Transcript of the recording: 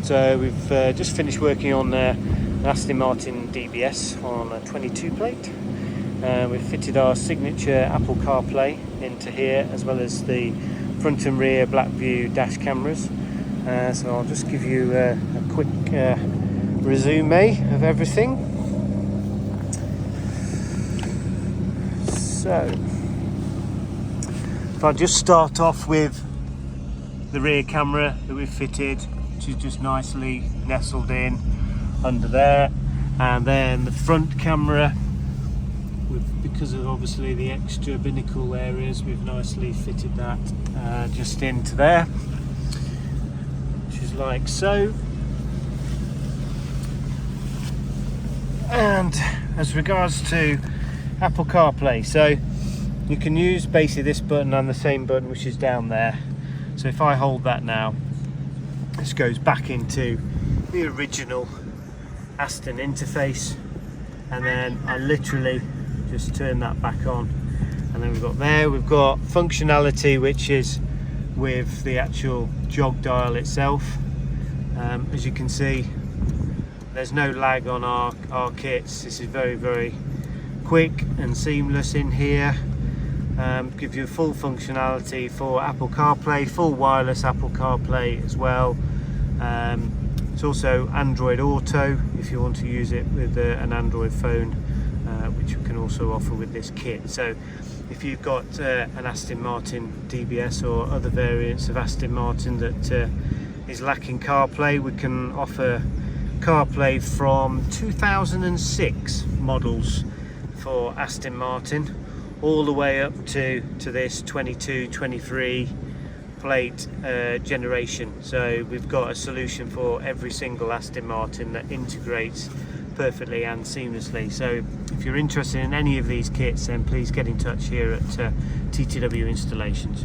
So we've just finished working on an Aston Martin DBS on a 22 plate. We've fitted our signature Apple CarPlay into here, as well as the front and rear BlackVue dash cameras. So I'll just give you a quick resume of everything. So if I just start off with the rear camera that we've fitted, which is just nicely nestled in under there, and then the front camera, because of obviously the extra binnacle areas, we've nicely fitted that just into there, which is like so. And as regards to Apple CarPlay, so you can use basically this button and the same button which is down there. So if I hold that now, this goes back into the original Aston interface, and then I literally just turn that back on, and then we've got functionality which is with the actual jog dial itself. As you can see, there's no lag on our kits. This is very, very quick and seamless in here. Gives you full functionality for Apple CarPlay, full wireless Apple CarPlay as well. It's also Android Auto if you want to use it with an Android phone, which we can also offer with this kit. So if you've got an Aston Martin DBS or other variants of Aston Martin that is lacking CarPlay, we can offer CarPlay from 2006 models for Aston Martin, all the way up to this 22, 23 plate generation. So we've got a solution for every single Aston Martin that integrates perfectly and seamlessly. So if you're interested in any of these kits, then please get in touch here at TTW Installations.